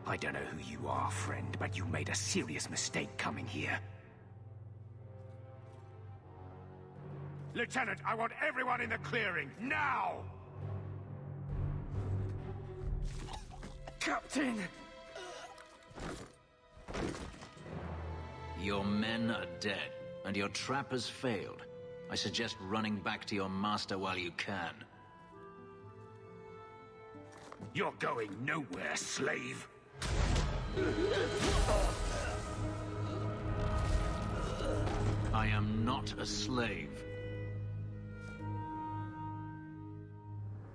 I don't know who you are, friend, but you made a serious mistake coming here. Lieutenant, I want everyone in the clearing, now! Captain! Your men are dead, and your trap has failed. I suggest running back to your master while you can. You're going nowhere, slave! I am not a slave.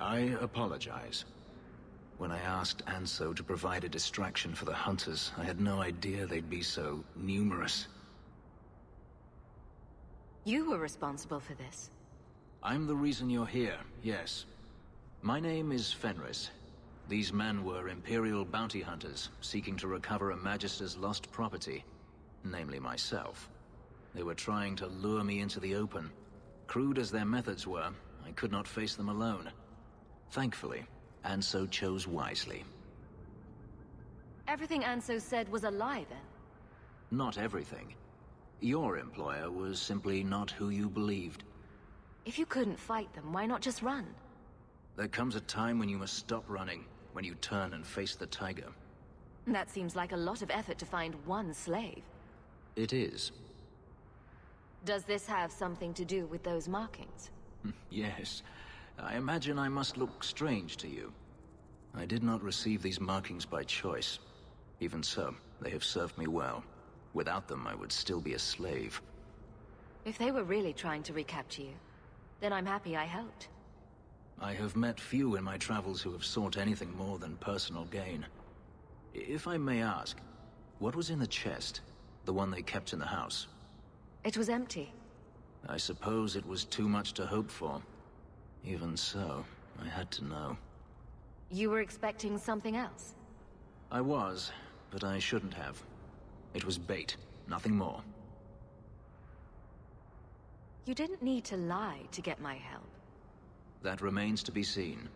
I apologize. When I asked Anso to provide a distraction for the hunters, I had no idea they'd be so numerous. You were responsible for this. I'm the reason you're here, yes. My name is Fenris. These men were Imperial bounty hunters, seeking to recover a Magister's lost property, namely myself. They were trying to lure me into the open. Crude as their methods were, I could not face them alone. Thankfully, Anso chose wisely. Everything Anso said was a lie, then? Not everything. Your employer was simply not who you believed. If you couldn't fight them, why not just run? There comes a time when you must stop running, when you turn and face the tiger. That seems like a lot of effort to find one slave. It is. Does this have something to do with those markings? Yes. I imagine I must look strange to you. I did not receive these markings by choice. Even so, they have served me well. Without them, I would still be a slave. If they were really trying to recapture you, then I'm happy I helped. I have met few in my travels who have sought anything more than personal gain. If I may ask, what was in the chest? The one they kept in the house? It was empty. I suppose it was too much to hope for. Even so, I had to know. You were expecting something else? I was, but I shouldn't have. It was bait, nothing more. You didn't need to lie to get my help. That remains to be seen.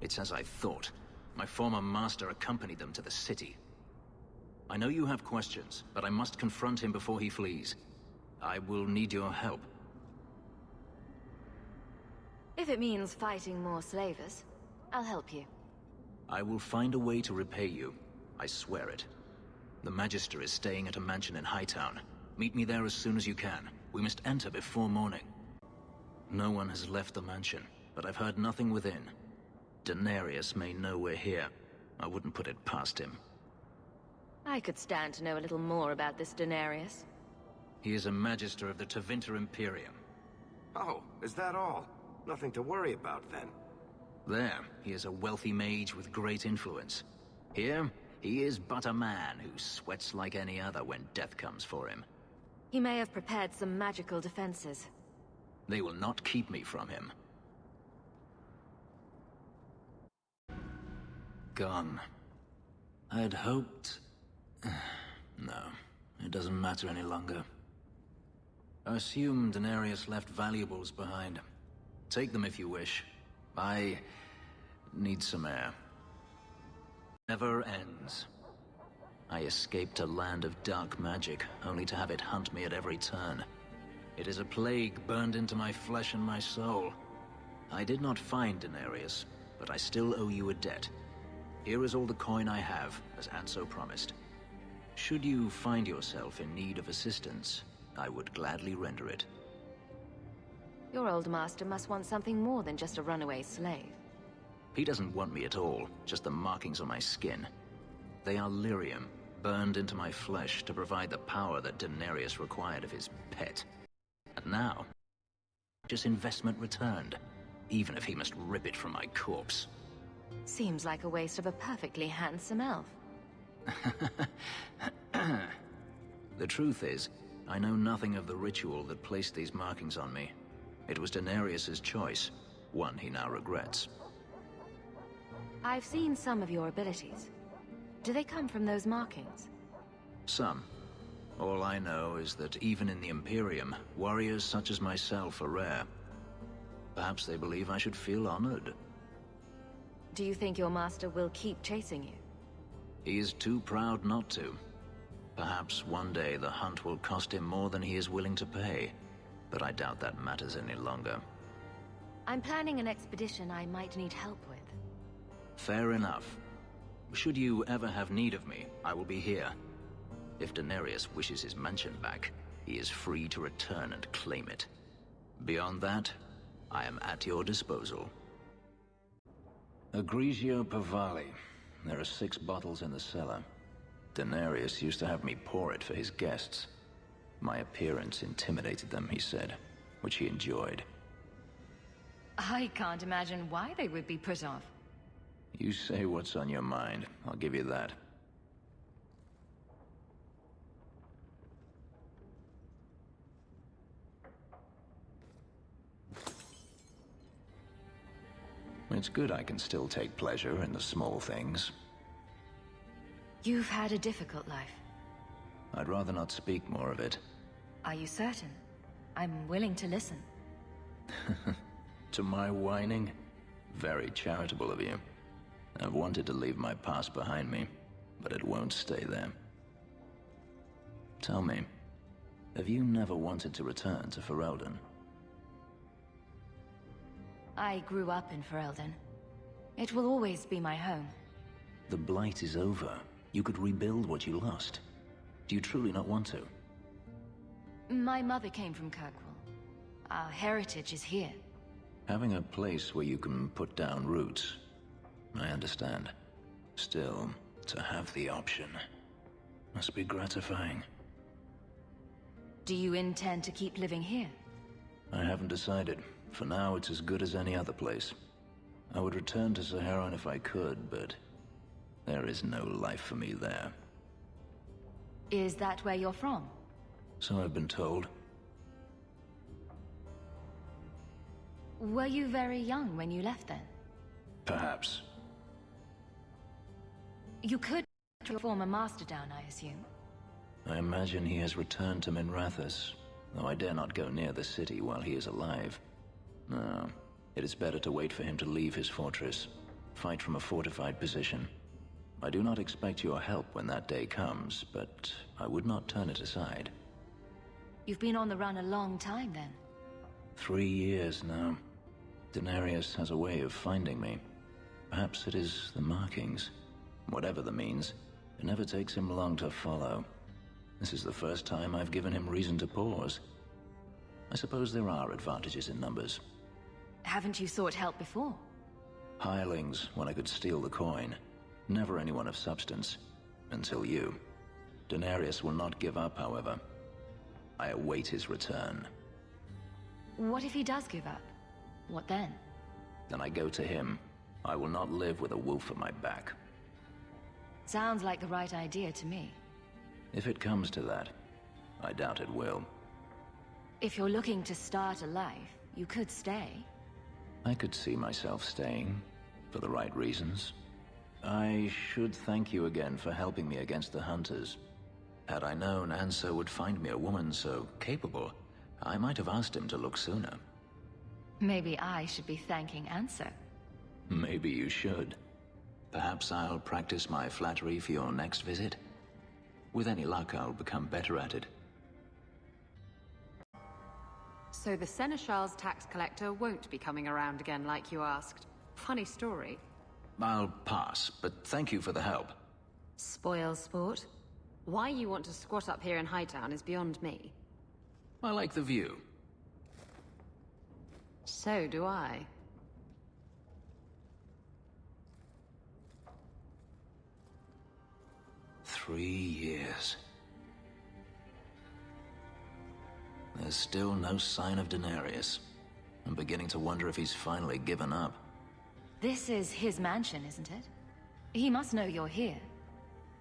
It's as I thought. My former master accompanied them to the city. I know you have questions, but I must confront him before he flees. I will need your help. If it means fighting more slavers, I'll help you. I will find a way to repay you. I swear it. The Magister is staying at a mansion in Hightown. Meet me there as soon as you can. We must enter before morning. No one has left the mansion, but I've heard nothing within. Denarius may know we're here. I wouldn't put it past him. I could stand to know a little more about this Denarius. He is a Magister of the Tevinter Imperium. Oh, is that all? Nothing to worry about, then. There, he is a wealthy mage with great influence. Here, he is but a man who sweats like any other when death comes for him. He may have prepared some magical defenses. They will not keep me from him. Gone. I'd hoped... No, it doesn't matter any longer. I assume Denarius left valuables behind. Take them if you wish. I need some air. Never ends. I escaped a land of dark magic, only to have it hunt me at every turn. It is a plague burned into my flesh and my soul. I did not find Denarius, but I still owe you a debt. Here is all the coin I have, as Anso promised. Should you find yourself in need of assistance, I would gladly render it. Your old master must want something more than just a runaway slave. He doesn't want me at all, just the markings on my skin. They are lyrium, burned into my flesh to provide the power that Denarius required of his pet. And now, just investment returned, even if he must rip it from my corpse. Seems like a waste of a perfectly handsome elf. The truth is, I know nothing of the ritual that placed these markings on me. It was Denarius's choice, one he now regrets. I've seen some of your abilities. Do they come from those markings? Some. All I know is that even in the Imperium, warriors such as myself are rare. Perhaps they believe I should feel honored. Do you think your master will keep chasing you? He is too proud not to. Perhaps one day the hunt will cost him more than he is willing to pay, but I doubt that matters any longer. I'm planning an expedition I might need help with. Fair enough. Should you ever have need of me, I will be here. If Denarius wishes his mansion back, he is free to return and claim it. Beyond that, I am at your disposal. Egregio Pavali. There are 6 bottles in the cellar. Denarius used to have me pour it for his guests. My appearance intimidated them, he said, which he enjoyed. I can't imagine why they would be put off. You say what's on your mind. I'll give you that. It's good I can still take pleasure in the small things. You've had a difficult life. I'd rather not speak more of it. Are you certain? I'm willing to listen. To my whining? Very charitable of you. I've wanted to leave my past behind me, but it won't stay there. Tell me, have you never wanted to return to Ferelden? I grew up in Ferelden. It will always be my home. The Blight is over. You could rebuild what you lost. Do you truly not want to? My mother came from Kirkwall. Our heritage is here. Having a place where you can put down roots. I understand. Still, to have the option must be gratifying. Do you intend to keep living here? I haven't decided. For now, it's as good as any other place. I would return to Saharan if I could, but there is no life for me there. Is that where you're from? So I've been told. Were you very young when you left then? Perhaps. You could track your former master down, I assume. I imagine he has returned to Minrathous, though I dare not go near the city while he is alive. No, it is better to wait for him to leave his fortress, fight from a fortified position. I do not expect your help when that day comes, but I would not turn it aside. You've been on the run a long time then. 3 years now. Denarius has a way of finding me. Perhaps it is the markings. Whatever the means, it never takes him long to follow. This is the first time I've given him reason to pause. I suppose there are advantages in numbers. Haven't you sought help before? Hirelings, when I could steal the coin. Never anyone of substance. Until you. Denarius will not give up, however. I await his return. What if he does give up? What then? Then I go to him. I will not live with a wolf at my back. Sounds like the right idea to me. If it comes to that, I doubt it will. If you're looking to start a life, you could stay. I could see myself staying, for the right reasons. I should thank you again for helping me against the Hunters. Had I known Ansel would find me a woman so capable, I might have asked him to look sooner. Maybe I should be thanking Ansel. Maybe you should. Perhaps I'll practice my flattery for your next visit. With any luck, I'll become better at it. So the Seneschal's tax collector won't be coming around again like you asked. Funny story. I'll pass, but thank you for the help. Spoil sport? Why you want to squat up here in Hightown is beyond me. I like the view. So do I. Three years. There's still no sign of Denarius. I'm beginning to wonder if he's finally given up. This is his mansion, isn't it? He must know you're here.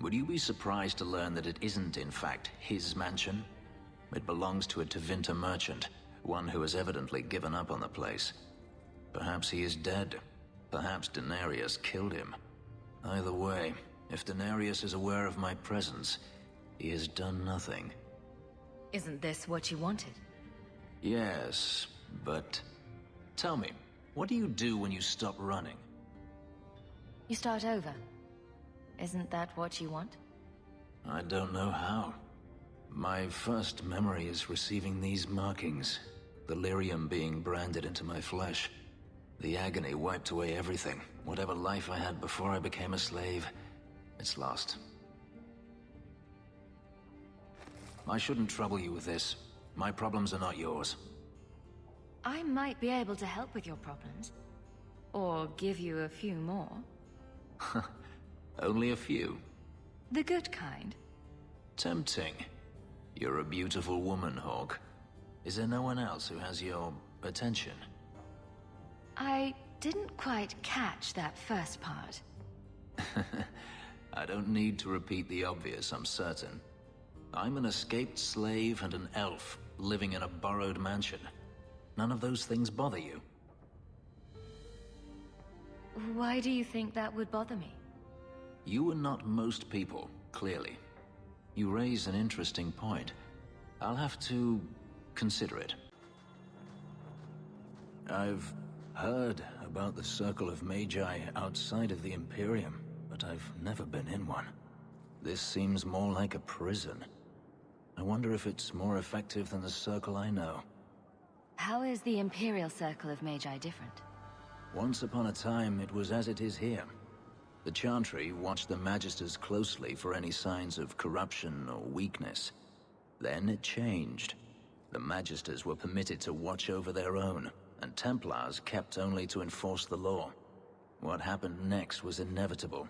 Would you be surprised to learn that it isn't, in fact, his mansion? It belongs to a Tevinter merchant, one who has evidently given up on the place. Perhaps he is dead. Perhaps Denarius killed him. Either way, if Denarius is aware of my presence, he has done nothing. Isn't this what you wanted? Yes, but Tell me, what do you do when you stop running? You start over. Isn't that what you want? I don't know how. My first memory is receiving these markings. The lyrium being branded into my flesh. The agony wiped away everything. Whatever life I had before I became a slave, it's lost. I shouldn't trouble you with this. My problems are not yours. I might be able to help with your problems. Or give you a few more. Only a few. The good kind. Tempting. You're a beautiful woman, Hawke. Is there no one else who has your attention? I didn't quite catch that first part. I don't need to repeat the obvious, I'm certain. I'm an escaped slave and an elf, living in a borrowed mansion. None of those things bother you. Why do you think that would bother me? You are not most people, clearly. You raise an interesting point. I'll have to consider it. I've heard about the Circle of Magi outside of the Imperium, but I've never been in one. This seems more like a prison. I wonder if it's more effective than the Circle I know. How is the Imperial Circle of Magi different? Once upon a time, it was as it is here. The Chantry watched the Magisters closely for any signs of corruption or weakness. Then it changed. The Magisters were permitted to watch over their own, and Templars kept only to enforce the law. What happened next was inevitable.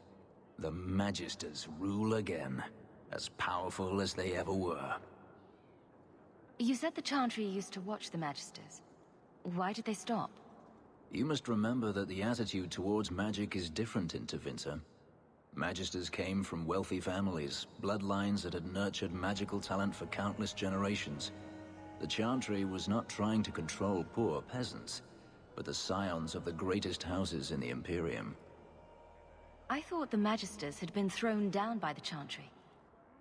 The Magisters rule again, as powerful as they ever were. You said the Chantry used to watch the Magisters. Why did they stop? You must remember that the attitude towards magic is different in Tevinter. Magisters came from wealthy families, bloodlines that had nurtured magical talent for countless generations. The Chantry was not trying to control poor peasants, but the scions of the greatest houses in the Imperium. I thought the Magisters had been thrown down by the Chantry.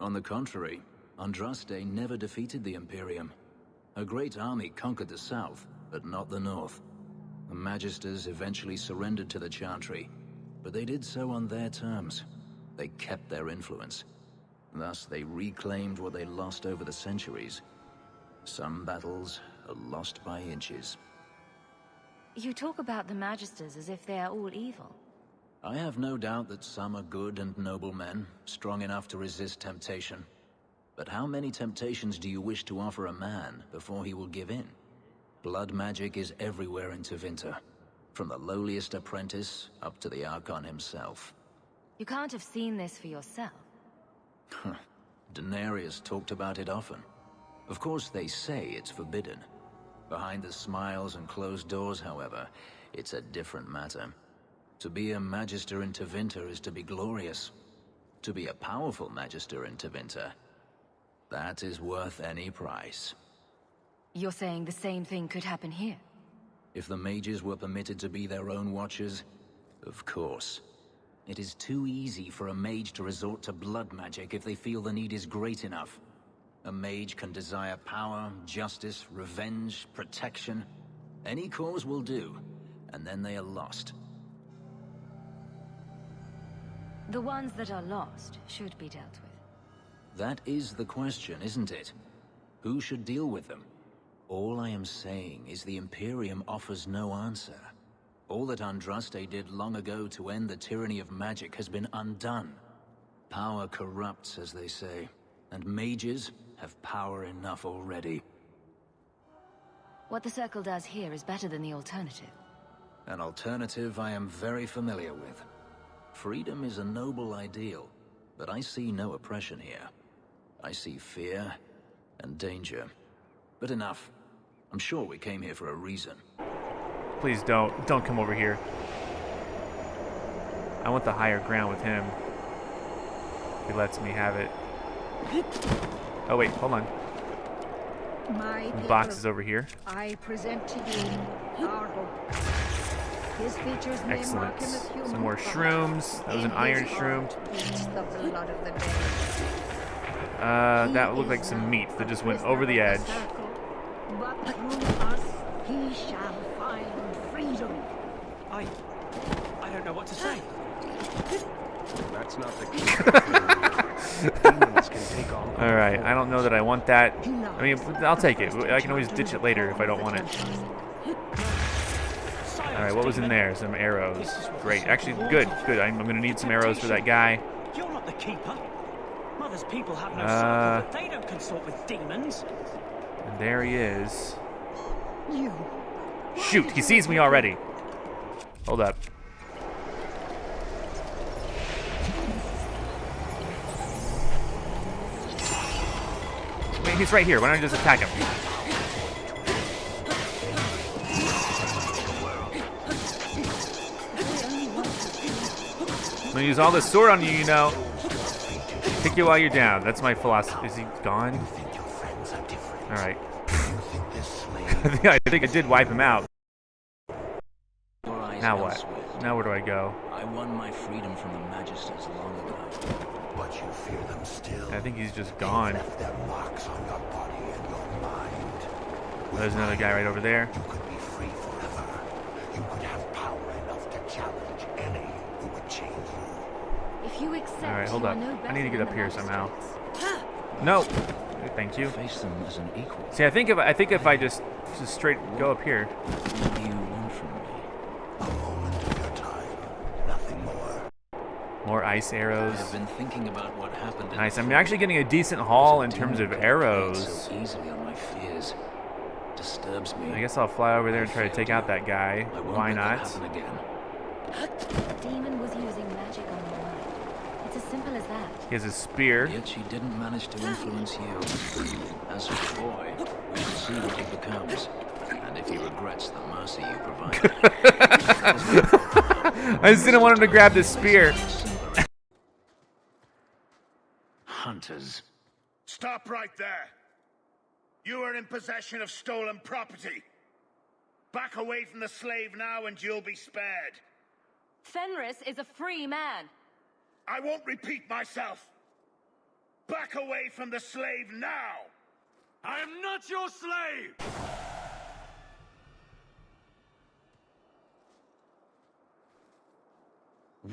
On the contrary, Andraste never defeated the Imperium. A great army conquered the south, but not the north. The Magisters eventually surrendered to the Chantry, but they did so on their terms. They kept their influence. Thus, they reclaimed what they lost over the centuries. Some battles are lost by inches. You talk about the Magisters as if they are all evil. I have no doubt that some are good and noble men, strong enough to resist temptation. But how many temptations do you wish to offer a man before he will give in? Blood magic is everywhere in Tevinter, from the lowliest apprentice up to the Archon himself. You can't have seen this for yourself. Daenerys talked about it often. Of course, they say it's forbidden. Behind the smiles and closed doors, however, it's a different matter. To be a Magister in Tevinter is to be glorious. To be a powerful Magister in Tevinter, that is worth any price. You're saying the same thing could happen here? If the mages were permitted to be their own watchers, of course. It is too easy for a mage to resort to blood magic if they feel the need is great enough. A mage can desire power, justice, revenge, protection. Any cause will do, and then they are lost. The ones that are lost should be dealt with. That is the question, isn't it? Who should deal with them? All I am saying is the Imperium offers no answer. All that Andraste did long ago to end the tyranny of magic has been undone. Power corrupts, as they say, and mages have power enough already. What the Circle does here is better than the alternative. An alternative I am very familiar with. Freedom is a noble ideal, but I see no oppression here. I see fear and danger. But enough. I'm sure we came here for a reason. Please don't come over here. I want the higher ground with him. He lets me have it. Oh wait, hold on. My Box is over here. I present to you our hope. His features may Excellent. mark him as human. Some more shrooms. That was an iron shroom. Beats the blood of the dead. That looked like some meat that just went over the edge. But through us he shall find easily. I don't know what to say. That's not the key. Demons can take on All right, I don't know that I want that. I mean, I'll take it. I can always ditch it later if I don't want it. All right, what was in there? Some arrows. Great. Actually, good. I'm going to need some arrows for that guy. You're not the keeper. Mother's people have no soul, but they don't consort with demons. And there he is. You. Shoot, he sees me already. Hold up. Wait, he's right here. Why don't I just attack him? I'm gonna use all this sword on you, you know. Pick you while you're down. That's my philosophy. Is he gone? Alright. I think I did wipe him out. Now what? Now where do I go? I won my freedom from the Magisters long ago. But you fear them still. I think he's just gone. Left their marks on your body and your mind. There's another guy right over there. You could be free forever. You could have power enough to challenge any who would change you. If you accept, Alright, hold you are up. no I need to better get up than here the somehow. magistrates. No. Thank you. Face them as an equal. See, I think if I just straight go up here. What do you want from me? A moment of your time. Nothing more. More ice arrows. I've been thinking about what happened. Nice. I'm actually getting a decent haul in terms of arrows. So easily on my fears. Disturbs me. I guess I'll fly over there and try to take out that guy. I won't Why let that not? happen again. The demon was using magic on your mind. It's as simple as that. He has a spear. Yet she didn't manage to influence you. As for the boy, we shall see what he becomes. And if he regrets the mercy you provided. I just didn't want him to grab the spear. Hunters. Stop right there. You are in possession of stolen property. Back away from the slave now and you'll be spared. Fenris is a free man. I won't repeat myself. Back away from the slave now. I am not your slave.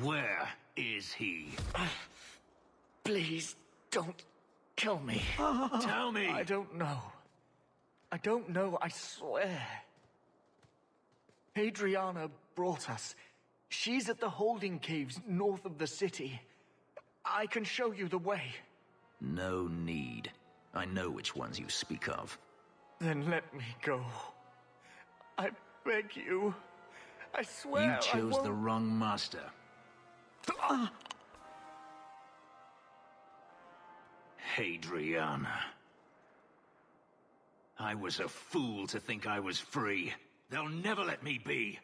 Where is he? Please, don't kill me. Tell me. I don't know. I don't know, I swear. Adriana brought us. She's at the holding caves north of the city. I can show you the way. No need. I know which ones you speak of. Then let me go. I beg you. I swear You I chose won't... the wrong master. Hadriana. I was a fool to think I was free. They'll never let me be.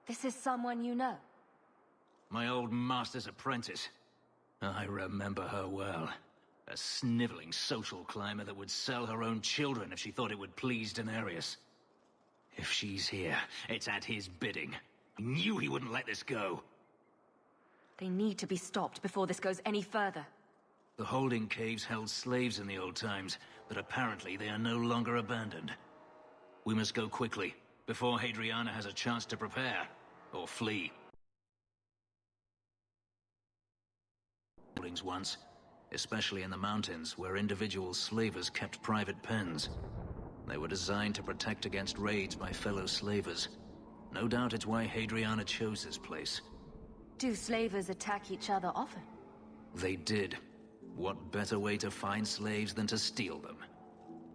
This is someone you know. My old master's apprentice. I remember her well. A sniveling social climber that would sell her own children if she thought it would please Daenerys. If she's here, it's at his bidding. I knew he wouldn't let this go. They need to be stopped before this goes any further. The holding caves held slaves in the old times, but apparently they are no longer abandoned. We must go quickly, before Hadriana has a chance to prepare, or flee. Holdings once, especially in the mountains, where individual slavers kept private pens. They were designed to protect against raids by fellow slavers. No doubt it's why Hadriana chose this place. Do slavers attack each other often? They did. What better way to find slaves than to steal them?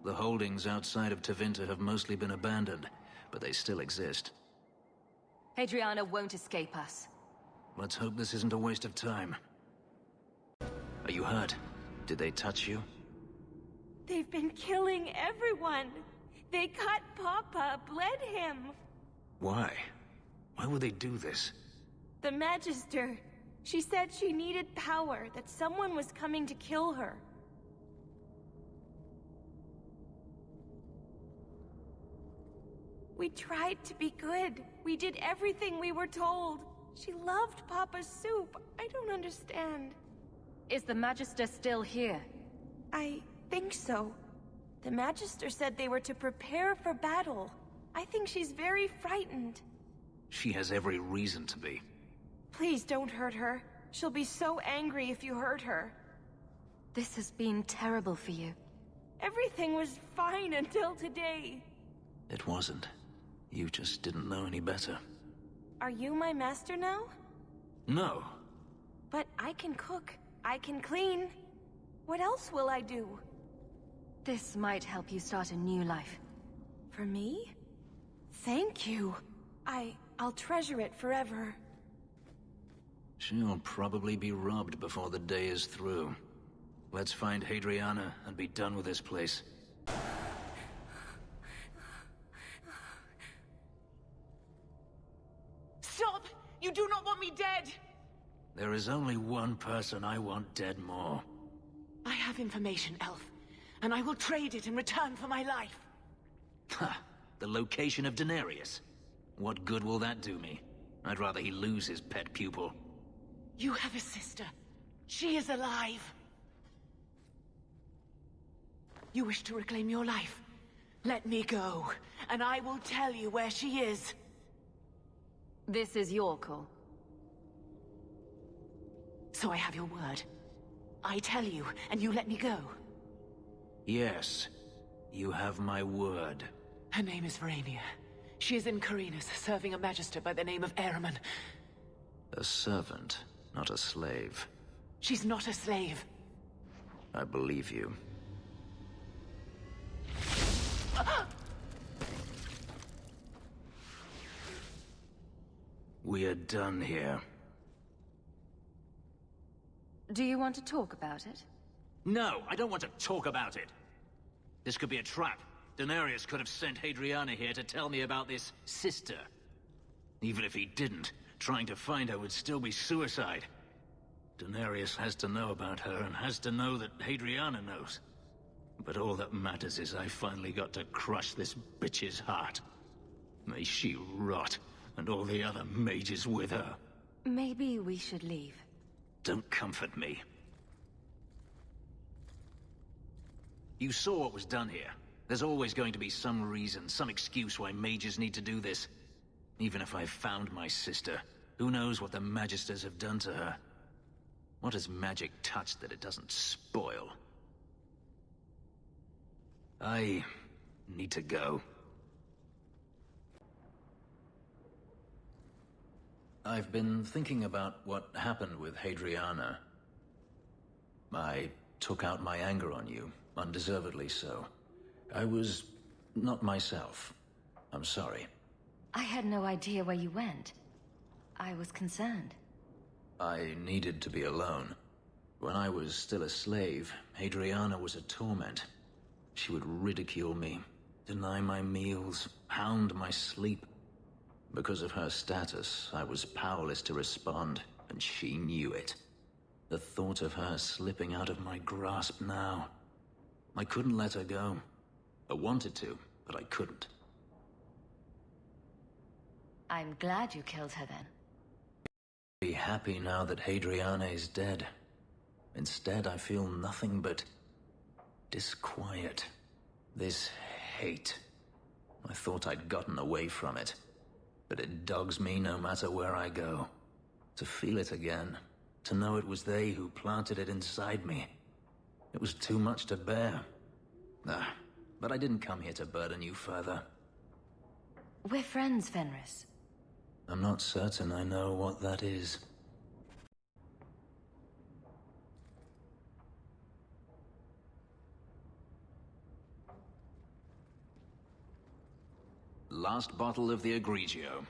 The holdings outside of Tevinter have mostly been abandoned, but they still exist. Hadriana won't escape us. Let's hope this isn't a waste of time. Are you hurt? Did they touch you? They've been killing everyone. They cut Papa, bled him. Why? Why would they do this? The Magister. She said she needed power, that someone was coming to kill her. We tried to be good. We did everything we were told. She loved Papa's soup. I don't understand. Is the Magister still here? I think so. The Magister said they were to prepare for battle. I think she's very frightened. She has every reason to be. Please don't hurt her. She'll be so angry if you hurt her. This has been terrible for you. Everything was fine until today. It wasn't. You just didn't know any better. Are you my master now? No. But I can cook. I can clean. What else will I do? This might help you start a new life. For me? Thank you. I'll treasure it forever. She'll probably be robbed before the day is through. Let's find Hadriana and be done with this place. Stop! You do not want me dead! There is only one person I want dead more. I have information, Elf, and I will trade it in return for my life. Ha! The location of Denarius. What good will that do me? I'd rather he lose his pet pupil. You have a sister. She is alive. You wish to reclaim your life? Let me go, and I will tell you where she is. This is your call. So I have your word. I tell you, and you let me go. Yes, you have my word. Her name is Verania. She is in Carinus, serving a magister by the name of Ahriman. A servant, not a slave. She's not a slave. I believe you. We are done here. Do you want to talk about it? No, I don't want to talk about it. This could be a trap. Denarius could have sent Hadriana here to tell me about this sister. Even if he didn't, trying to find her would still be suicide. Denarius has to know about her and has to know that Hadriana knows. But all that matters is I finally got to crush this bitch's heart. May she rot, and all the other mages with her. Maybe we should leave. Don't comfort me. You saw what was done here. There's always going to be some reason, some excuse why mages need to do this. Even if I've found my sister, who knows what the Magisters have done to her? What has magic touched that it doesn't spoil? I need to go. I've been thinking about what happened with Hadriana. I took out my anger on you, undeservedly so. I was not myself. I'm sorry. I had no idea where you went. I was concerned. I needed to be alone. When I was still a slave, Hadriana was a torment. She would ridicule me, deny my meals, hound my sleep. Because of her status, I was powerless to respond, and she knew it. The thought of her slipping out of my grasp now. I couldn't let her go. I wanted to, but I couldn't. I'm glad you killed her then. Be happy now that Hadriana is dead. Instead, I feel nothing but disquiet. This hate. I thought I'd gotten away from it. But it dogs me no matter where I go. To feel it again. To know it was they who planted it inside me. It was too much to bear. But I didn't come here to burden you further. We're friends, Fenris. I'm not certain I know what that is. Last bottle of the Egregio.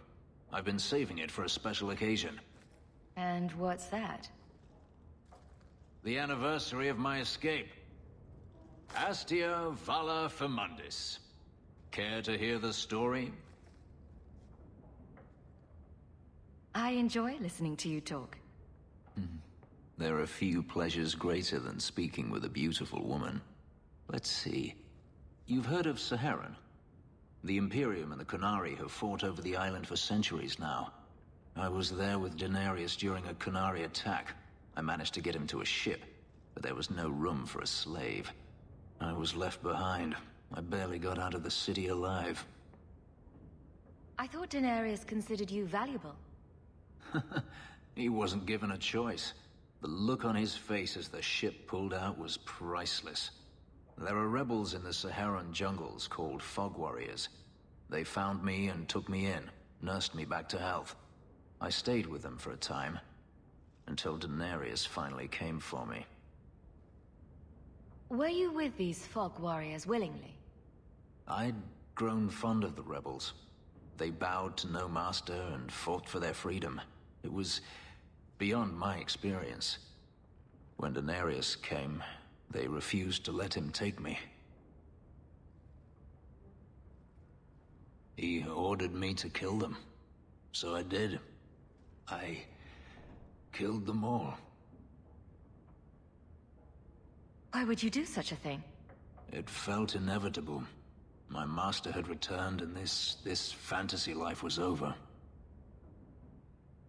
I've been saving it for a special occasion. And what's that? The anniversary of my escape. Astia Vala Femundis. Care to hear the story? I enjoy listening to you talk. There are few pleasures greater than speaking with a beautiful woman. Let's see. You've heard of Saharan? The Imperium and the Qunari have fought over the island for centuries now. I was there with Denarius during a Qunari attack. I managed to get him to a ship, but there was no room for a slave. I was left behind. I barely got out of the city alive. I thought Daenerys considered you valuable. He wasn't given a choice. The look on his face as the ship pulled out was priceless. There are rebels in the Saharan jungles called Fog Warriors. They found me and took me in, nursed me back to health. I stayed with them for a time, until Daenerys finally came for me. Were you with these Fog Warriors willingly? I'd grown fond of the rebels. They bowed to no master and fought for their freedom. It was beyond my experience. When Daenerys came, they refused to let him take me. He ordered me to kill them. So I did. I killed them all. Why would you do such a thing? It felt inevitable. My master had returned and this fantasy life was over.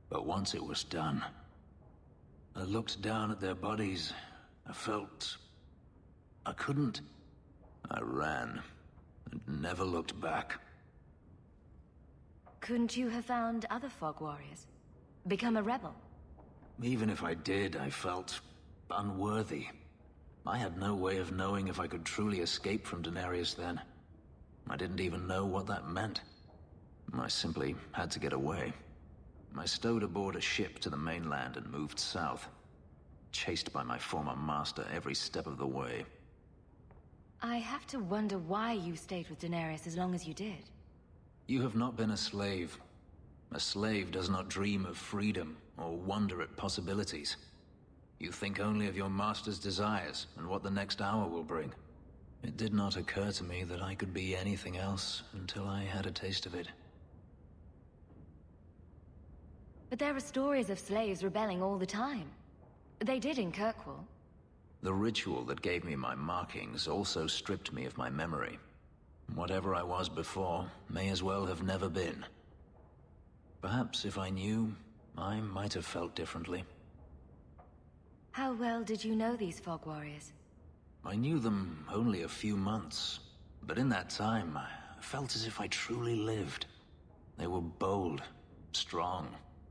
But once it was done, I looked down at their bodies. I felt I couldn't. I ran and never looked back. Couldn't you have found other Fog Warriors? Become a rebel? Even if I did, I felt unworthy. I had no way of knowing if I could truly escape from Daenerys then. I didn't even know what that meant. I simply had to get away. I stowed aboard a ship to the mainland and moved south, chased by my former master every step of the way. I have to wonder why you stayed with Daenerys as long as you did. You have not been a slave. A slave does not dream of freedom or wonder at possibilities. You think only of your master's desires and what the next hour will bring. It did not occur to me that I could be anything else until I had a taste of it. But there are stories of slaves rebelling all the time. They did in Kirkwall. The ritual that gave me my markings also stripped me of my memory. Whatever I was before may as well have never been. Perhaps if I knew, I might have felt differently. How well did you know these Fog Warriors? I knew them only a few months, but in that time, I felt as if I truly lived. They were bold, strong,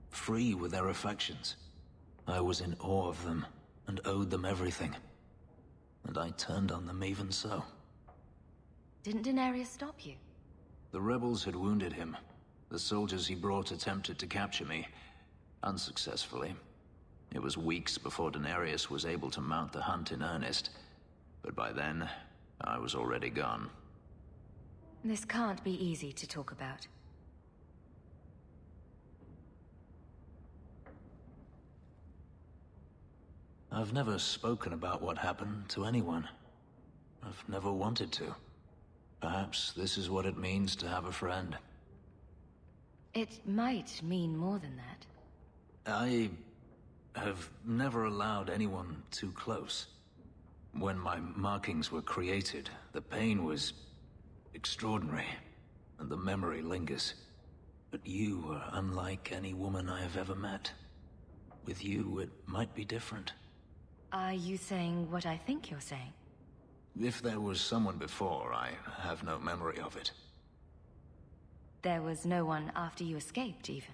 free with their affections. I was in awe of them, and owed them everything. And I turned on them even so. Didn't Daenerys stop you? The rebels had wounded him. The soldiers he brought attempted to capture me, unsuccessfully. It was weeks before Daenerys was able to mount the hunt in earnest, but by then, I was already gone. This can't be easy to talk about. I've never spoken about what happened to anyone. I've never wanted to. Perhaps this is what it means to have a friend. It might mean more than that. I have never allowed anyone too close. When my markings were created, the pain was extraordinary, and the memory lingers. But you were unlike any woman I have ever met. With you, it might be different. Are you saying what I think you're saying? If there was someone before, I have no memory of it. There was no one after you escaped, even?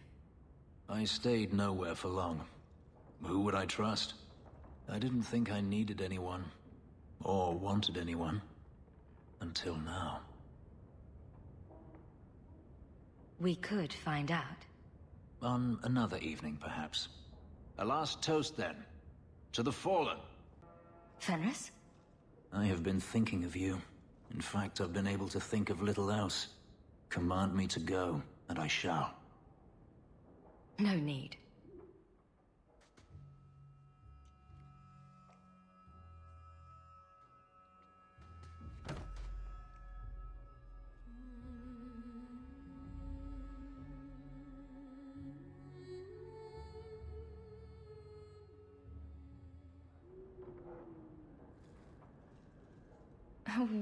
I stayed nowhere for long. Who would I trust? I didn't think I needed anyone, or wanted anyone, until now. We could find out. On another evening, perhaps. A last toast, then. To the fallen. Fenris? I have been thinking of you. In fact, I've been able to think of little else. Command me to go, and I shall. No need.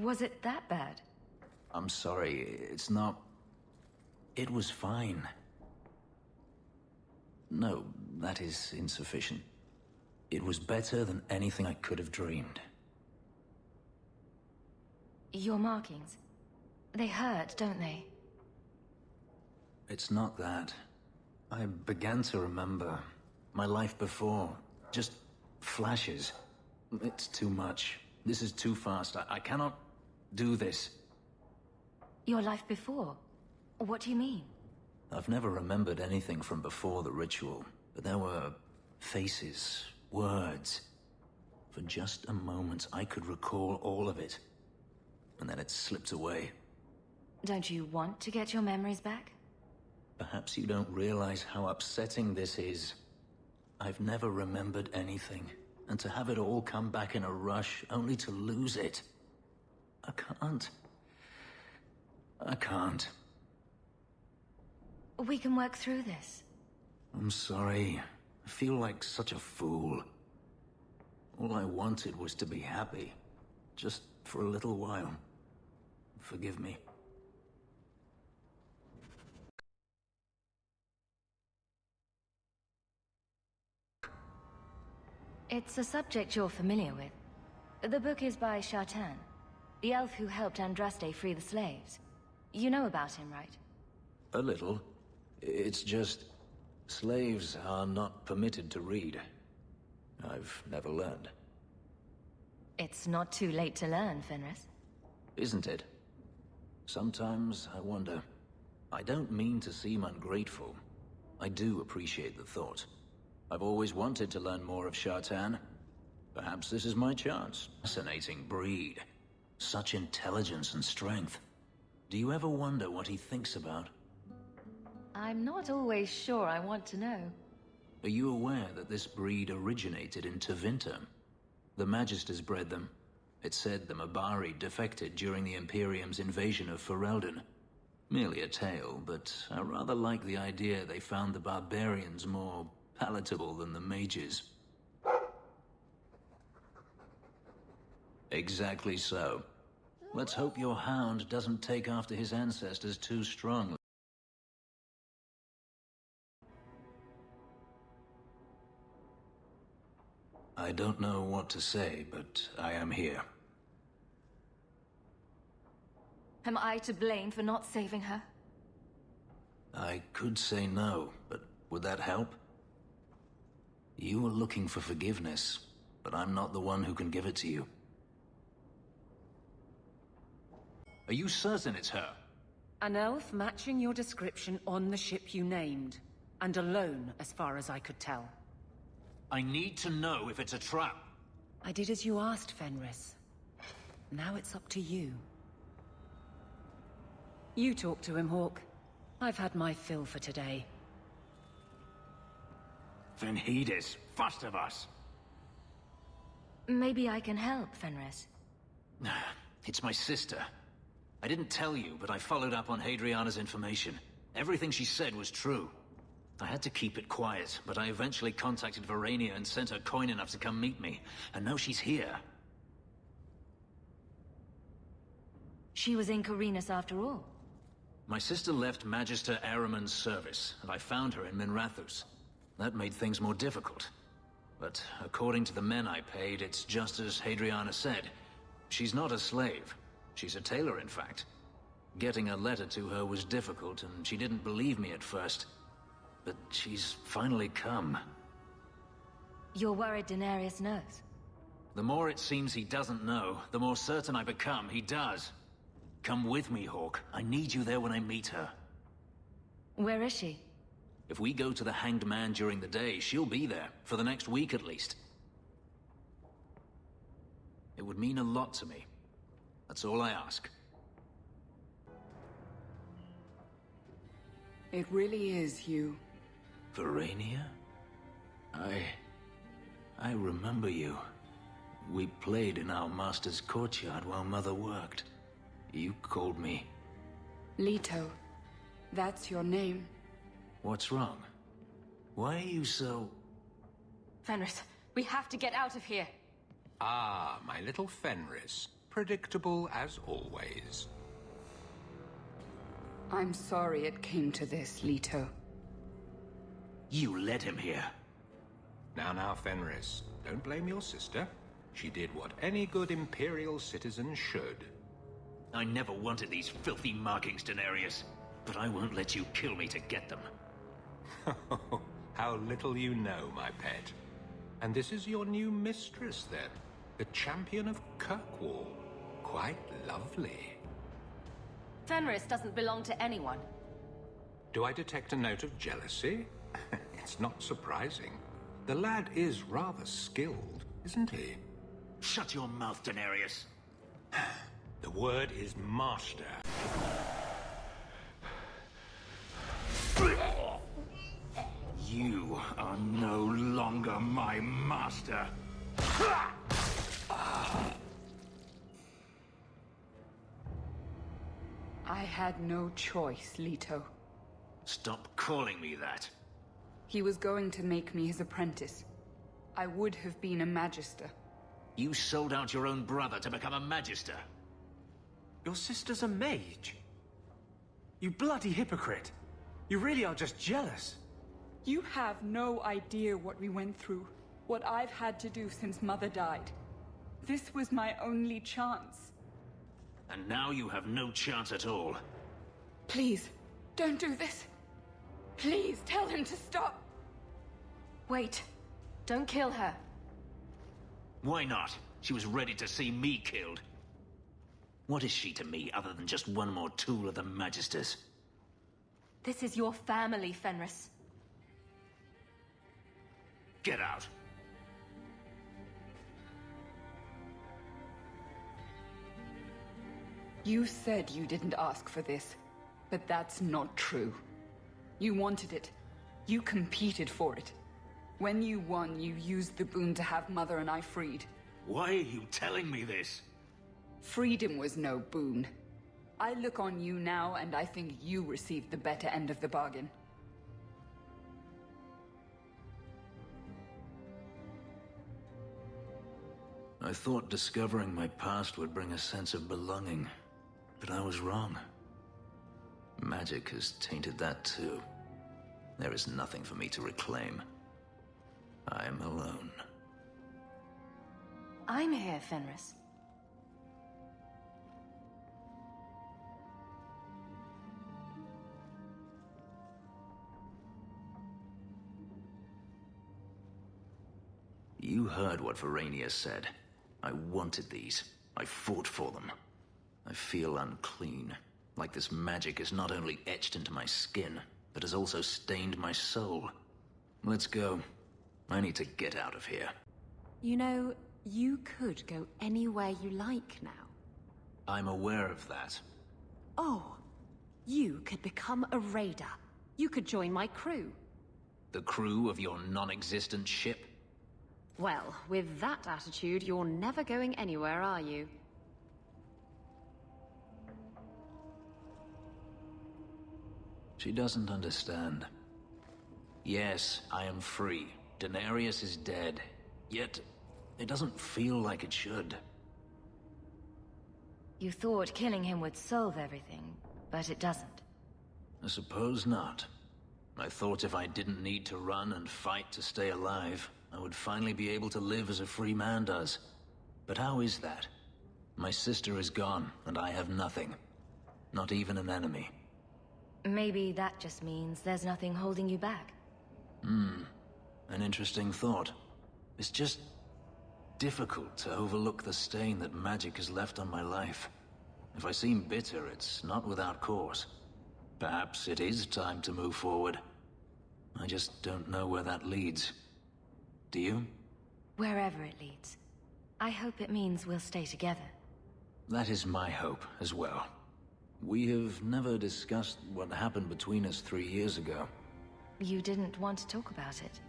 Was it that bad? I'm sorry, it's not... It was fine. No, that is insufficient. It was better than anything I could have dreamed. Your markings. They hurt, don't they? it's not that. I began to remember my life before. Just flashes. It's too much. This is too fast. I cannot do this. Your life before? What do you mean? I've never remembered anything from before the ritual, but there were faces, words. For just a moment, I could recall all of it. And then it slipped away. Don't you want to get your memories back? Perhaps you don't realize how upsetting this is. I've never remembered anything, and to have it all come back in a rush, only to lose it. I can't. We can work through this. I'm sorry. I feel like such a fool. All I wanted was to be happy. Just for a little while. Forgive me. It's a subject you're familiar with. The book is by Shartan, the elf who helped Andraste free the slaves. You know about him, right? A little. It's just... slaves are not permitted to read. I've never learned. It's not too late to learn, Fenris. Isn't it? Sometimes I wonder. I don't mean to seem ungrateful. I do appreciate the thought. I've always wanted to learn more of Shartan. Perhaps this is my chance. Fascinating breed. Such intelligence and strength. Do you ever wonder what he thinks about? I'm not always sure I want to know. Are you aware that this breed originated in Tevinter? The Magisters bred them. It said the Mabari defected during the Imperium's invasion of Ferelden. Merely a tale, but I rather like the idea they found the barbarians more palatable than the mages. Exactly so. Let's hope your hound doesn't take after his ancestors too strongly. I don't know what to say, but I am here. Am I to blame for not saving her? I could say no, but would that help? You were looking for forgiveness, but I'm not the one who can give it to you. Are you certain it's her? An elf matching your description on the ship you named, and alone as far as I could tell. I need to know if it's a trap. I did as you asked, Fenris. Now it's up to you. You talk to him, Hawke. I've had my fill for today. Then heed it, first of us. Maybe I can help, Fenris. It's my sister. I didn't tell you, but I followed up on Hadriana's information. Everything she said was true. I had to keep it quiet, but I eventually contacted Verania and sent her coin enough to come meet me. And now she's here. She was in Corinus after all. My sister left Magister Ahriman's service, and I found her in Minrathous. That made things more difficult. But according to the men I paid, it's just as Hadriana said. She's not a slave. She's a tailor, in fact. Getting a letter to her was difficult, and she didn't believe me at first. But she's finally come. You're worried Daenerys knows? The more it seems he doesn't know, the more certain I become he does. Come with me, Hawke. I need you there when I meet her. Where is she? If we go to the Hanged Man during the day, she'll be there, for the next week at least. It would mean a lot to me. That's all I ask. It really is you. Verania? I remember you. We played in our master's courtyard while Mother worked. You called me. Leto. That's your name. What's wrong? Why are you so... Fenris, we have to get out of here. Ah, my little Fenris. Predictable as always. I'm sorry it came to this, Leto. You led him here. Now, Fenris. Don't blame your sister. She did what any good Imperial citizen should. I never wanted these filthy markings, Daenerys. but I won't let you kill me to get them. How little you know, my pet. And this is your new mistress, then? The champion of Kirkwall. Quite lovely. Fenris doesn't belong to anyone. Do I detect a note of jealousy? It's not surprising. The lad is rather skilled, isn't he? Shut your mouth, Daenerys. The word is master. You are no longer my master. I had no choice, Leto. Stop calling me that. He was going to make me his apprentice. I would have been a magister. You sold out your own brother to become a magister. Your sister's a mage. You bloody hypocrite. You really are just jealous. You have no idea what we went through, what I've had to do since Mother died. This was my only chance. And now you have no chance at all. Please, don't do this. Please, tell him to stop. Wait. Don't kill her. Why not? She was ready to see me killed. What is she to me other than just one more tool of the Magisters? This is your family, Fenris. Get out. You said you didn't ask for this, but that's not true. You wanted it. You competed for it. When you won, you used the boon to have Mother and I freed. Why are you telling me this? Freedom was no boon. I look on you now, and I think you received the better end of the bargain. I thought discovering my past would bring a sense of belonging, but I was wrong. Magic has tainted that too. There is nothing for me to reclaim. I am alone. I'm here, Fenris. You heard what Varania said. I wanted these. I fought for them. I feel unclean. Like this magic is not only etched into my skin, but has also stained my soul. Let's go. I need to get out of here. You know, you could go anywhere you like now. I'm aware of that. Oh, you could become a raider. You could join my crew. The crew of your non-existent ship? Well, with that attitude, you're never going anywhere, are you? She doesn't understand. Yes, I am free. Daenerys is dead. Yet, it doesn't feel like it should. You thought killing him would solve everything, but it doesn't. I suppose not. I thought if I didn't need to run and fight to stay alive, I would finally be able to live as a free man does. But how is that? My sister is gone, and I have nothing. Not even an enemy. Maybe that just means there's nothing holding you back. An interesting thought. It's just difficult to overlook the stain that magic has left on my life. If I seem bitter, it's not without cause. Perhaps it is time to move forward. I just don't know where that leads. Do you? Wherever it leads. I hope it means we'll stay together. That is my hope as well. We have never discussed what happened between us 3 years ago. You didn't want to talk about it.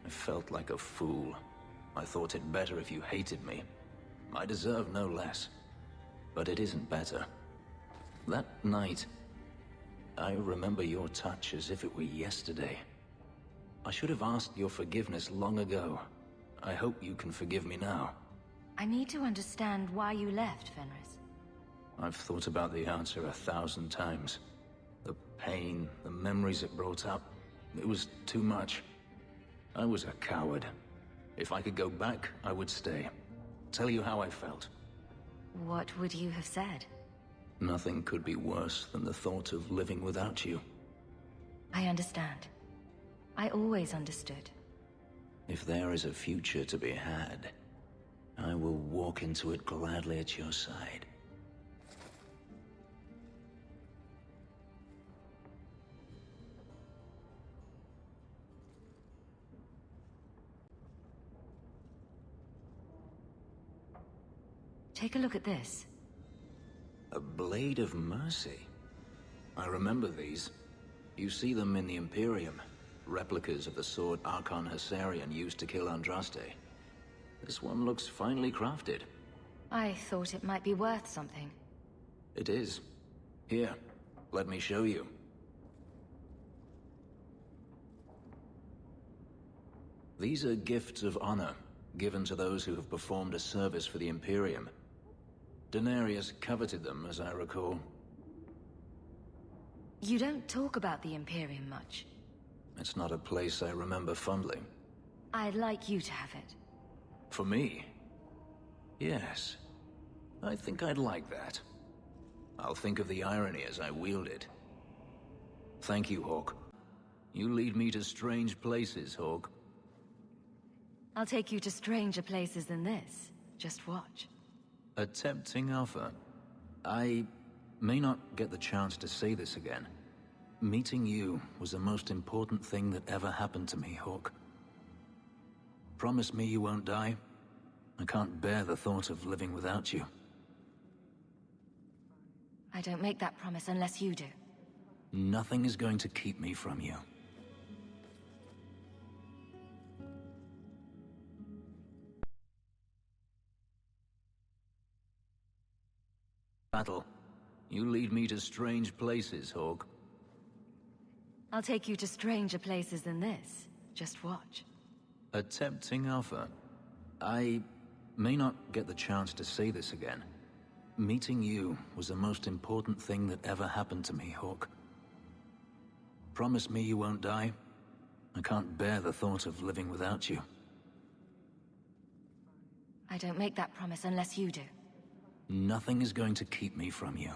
I felt like a fool. I thought it better if you hated me. I deserve no less. But it isn't better. That night, I remember your touch as if it were yesterday. I should have asked your forgiveness long ago. I hope you can forgive me now. I need to understand why you left, Fenris. I've thought about the answer 1,000 times. The pain, the memories it brought up. It was too much. I was a coward. If I could go back, I would stay. Tell you how I felt. What would you have said? Nothing could be worse than the thought of living without you. I understand. I always understood. If there is a future to be had, I will walk into it gladly at your side. Take a look at this. A blade of mercy. I remember these. You see them in the Imperium. Replicas of the sword Archon Hessarian used to kill Andraste. This one looks finely crafted. I thought it might be worth something. It is. Here, let me show you. These are gifts of honor, given to those who have performed a service for the Imperium. Denarius coveted them, as I recall. You don't talk about the Imperium much. It's not a place I remember fondly. I'd like you to have it. For me? Yes. I think I'd like that. I'll think of the irony as I wield it. Thank you, Hawke. You lead me to strange places, Hawke. I'll take you to stranger places than this. Just watch. A tempting offer. I may not get the chance to say this again. Meeting you was the most important thing that ever happened to me, Hawke. Promise me you won't die. I can't bear the thought of living without you. I don't make that promise unless you do. Nothing is going to keep me from you. Battle. You lead me to strange places, Hawke. I'll take you to stranger places than this. Just watch. A tempting offer. I may not get the chance to say this again. Meeting you was the most important thing that ever happened to me, Hawke. Promise me you won't die. I can't bear the thought of living without you. I don't make that promise unless you do. Nothing is going to keep me from you.